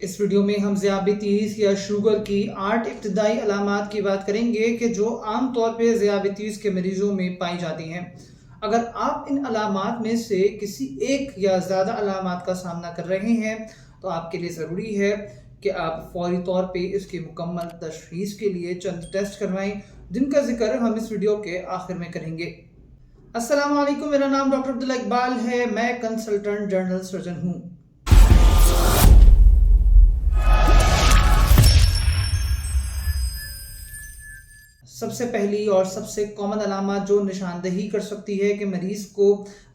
इस वीडियो में हम ज़ियाबितीज़ या शुगर की 8 इब्तदाई अलामात की बात करेंगे कि जो आम तौर पे ज़ियाबितीज़ के मरीज़ों में पाई जाती हैं। अगर आप इन अलामात में से किसी एक या ज़्यादा अलामात का सामना कर रहे हैं तो आपके लिए ज़रूरी है कि आप फौरी तौर पे इसकी मुकम्मल तशख़ीस के लिए चंद टेस्ट करवाएं, जिनका जिक्र हम इस वीडियो के आखिर में करेंगे। अस्सलाम वालेकुम, मेरा नाम डॉक्टर अब्दुल्ला इकबाल है। मैं कंसल्टेंट जनरल सर्जन हूँ। सबसे पहली और सबसे कॉमन अलामत जो निशानदही कर सकती है कि मरीज़ को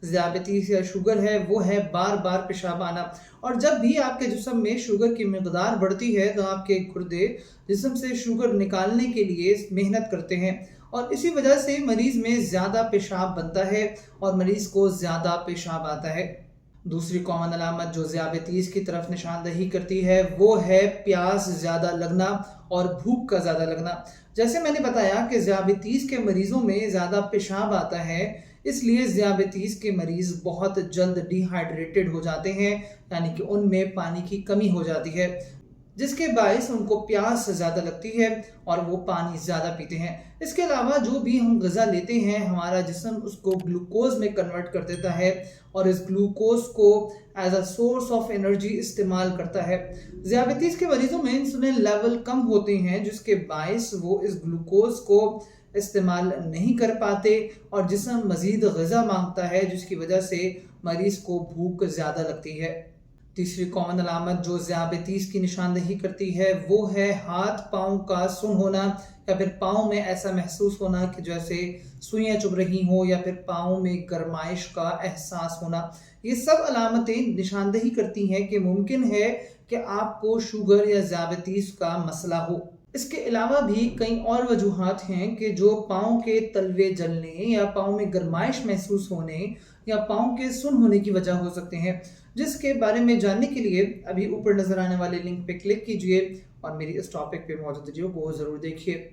ज़ियाबितीज़ या शुगर है, वो है बार बार पेशाब आना। और जब भी आपके जिस्म में शुगर की मकदार बढ़ती है तो आपके गुर्दे जिस्म से शुगर निकालने के लिए मेहनत करते हैं और इसी वजह से मरीज़ में ज़्यादा पेशाब बनता है और मरीज़ को ज़्यादा पेशाब आता है। दूसरी कॉमन अलामत जो ज़ियाबितीज़ की तरफ निशानदही करती है वो है प्यास ज़्यादा लगना और भूख का ज़्यादा लगना। जैसे मैंने बताया कि ज़ियाबितीज़ के मरीज़ों में ज़्यादा पेशाब आता है, इसलिए ज़ियाबितीज़ के मरीज़ बहुत जल्द डिहाइड्रेटेड हो जाते हैं, यानी कि उनमें पानी की कमी हो जाती है, जिसके बायस उनको प्यास ज़्यादा लगती है और वो पानी ज़्यादा पीते हैं। इसके अलावा जो भी हम ग़िज़ा लेते हैं, हमारा जिस्म उसको ग्लूकोज में कन्वर्ट कर देता है और इस ग्लूकोज को as a source of energy इस्तेमाल करता है। ज़ियाबितीज़ के मरीज़ों में इंसुलिन लेवल कम होते हैं, जिसके बायस वो इस ग्लूकोज को इस्तेमाल नहीं कर पाते और जिस्म मज़ीद ग़िज़ा मांगता है, जिसकी वजह से मरीज़ को भूख ज़्यादा लगती है। तीसरी कॉमन अलामत जो ज़ियाबितीज़ की निशानदही करती है वो है हाथ पाँव का सुन होना या फिर पाँव में ऐसा महसूस होना कि जैसे सुइयां चुभ रही हों या फिर पाँव में गर्माइश का एहसास होना। ये सब अलामतें निशानदही करती हैं कि मुमकिन है कि आपको शुगर या ज़ियाबितीज़ का मसला हो। इसके अलावा भी कई और वजूहात हैं कि जो पाँव के तलवे जलने या पाँव में गर्माइश महसूस होने या पाँव के सुन होने की वजह हो सकते हैं, जिसके बारे में जानने के लिए अभी ऊपर नजर आने वाले लिंक पे क्लिक कीजिए और मेरी इस टॉपिक पे मौजूद वीडियो को ज़रूर देखिए।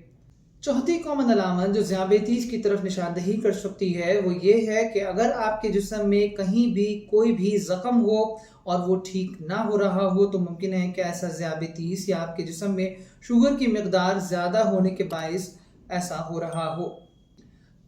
चौथी कॉमन अलामत जो ज़ियाबितीज़ की तरफ निशानदही कर सकती है वो ये है कि अगर आपके जिस्म में कहीं भी कोई भी ज़ख्म हो और वो ठीक ना हो रहा हो तो मुमकिन है कि ऐसा ज़ियाबितीज़ या आपके जिस्म में शुगर की मकदार ज़्यादा होने के बायस ऐसा हो रहा हो।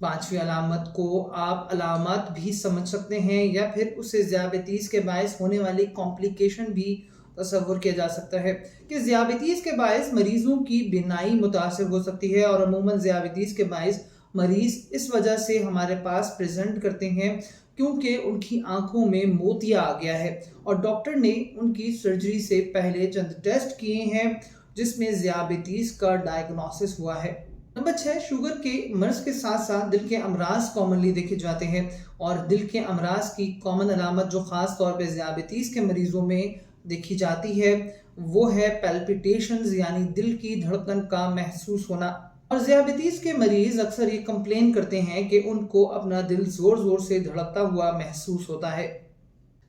पांचवी अलामत को आप अलामत भी समझ सकते हैं या फिर उससे ज़ियाबितीज़ के बायस होने वाली कॉम्प्लिकेशन भी तसव्वुर किया जा सकता है कि ज़ियाबितीज़ के बायस मरीज़ों की बीनाई मुतासिर हो सकती है और अमूमन ज़ियाबितीज़ के बायस मरीज़ इस वजह से हमारे पास प्रेजेंट करते हैं क्योंकि उनकी आंखों में मोतिया आ गया है और डॉक्टर ने उनकी सर्जरी से पहले चंद टेस्ट किए हैं जिसमें ज़ियाबितीज़ का डायग्नोसिस हुआ है। नंबर 6, शुगर के मर्ज के साथ साथ दिल के अमराज कॉमनली देखे जाते हैं और दिल के अमराज की कॉमन अलामत जो ख़ास तौर पे ज़ियाबितीज़ के मरीज़ों में देखी जाती है वो है पैल्पिटेशंस, यानी दिल की धड़कन का महसूस होना। और ज़ियाबितीज़ के मरीज़ अक्सर ये कंप्लेन करते हैं कि उनको अपना दिल ज़ोर ज़ोर से धड़कता हुआ महसूस होता है।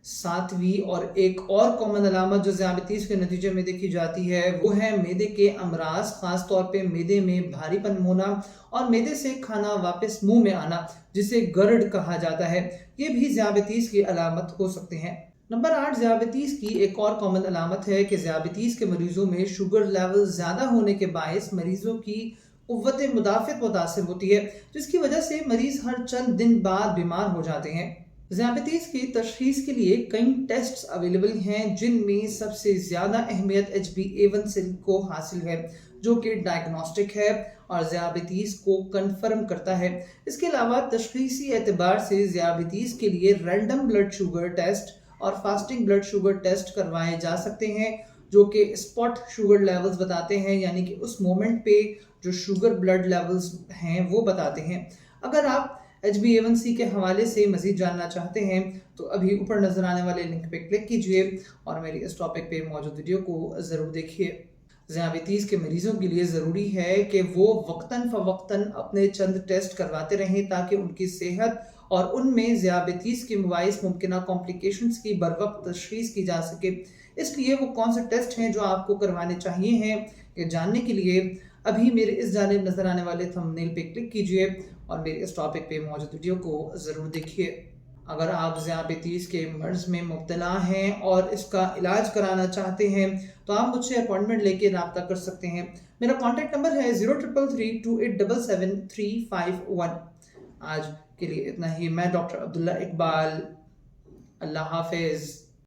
सातवीं और एक और कॉमन अलामत जो ज़ियाबितीज़ के नतीजे में देखी जाती है वो है मैदे के अमराज, ख़ास तौर पे मैदे में भारीपन होना और मैदे से खाना वापस मुंह में आना, जिसे गर्ड कहा जाता है। ये भी ज़ियाबितीज़ की अलामत हो सकते हैं। नंबर 8, ज़ियाबितीज़ की एक और कॉमन अलामत है कि ज़ियाबितीज़ के मरीज़ों में शुगर लेवल ज़्यादा होने के बायस मरीज़ों की क़ुव्वत मुदाफ़त मुतासिर होती है, जिसकी वजह से मरीज़ हर चंद दिन बाद बीमार हो जाते हैं। ज़ियाबितीज़ की तशख़ीस के लिए कई टेस्ट्स अवेलेबल हैं, जिनमें सबसे ज़्यादा अहमियत HbA1c को हासिल है, जो कि डायग्नोस्टिक है और ज़ियाबितीज़ को कन्फर्म करता है। इसके अलावा तशख़ीसी एतबार से ज़ियाबितीज़ के लिए रैंडम ब्लड शुगर टेस्ट और फास्टिंग ब्लड शुगर टेस्ट करवाए जा सकते हैं, जो कि स्पॉट शुगर लेवल्स बताते हैं, यानी कि उस मोमेंट पे जो शुगर ब्लड लेवल्स हैं वो बताते हैं। अगर आप HbA1c के हवाले से मज़ीद जानना चाहते हैं तो अभी ऊपर नज़र आने वाले लिंक पे क्लिक कीजिए और मेरी इस टॉपिक पे मौजूद वीडियो को ज़रूर देखिए। ज़ियाबितीज़ के मरीज़ों के लिए ज़रूरी है कि वो वक्तन फ़वक्तन अपने चंद टेस्ट करवाते रहें ताकि उनकी सेहत और उनमें ज़ियाबितीज़ के मुबाइस मुमकिन कॉम्प्लिकेशंस की बरवक्त तशख़ीस की जा सके। इसलिए वो कौन से टेस्ट हैं जो आपको करवाने चाहिए हैं, ये जानने के लिए अभी मेरे इस जानिब नज़र आने वाले थंबनेल पे क्लिक कीजिए और मेरे इस टॉपिक पे मौजूद वीडियो को ज़रूर देखिए। اگر آپ ذیابیطیس کے مرض میں مبتلا ہیں اور اس کا علاج کرانا چاہتے ہیں تو آپ مجھ سے اپوائنٹمنٹ لے کے رابطہ کر سکتے ہیں. میرا کانٹیکٹ نمبر ہے 0333287731. آج کے لیے اتنا ہی. میں ڈاکٹر عبداللہ اقبال. اللہ حافظ.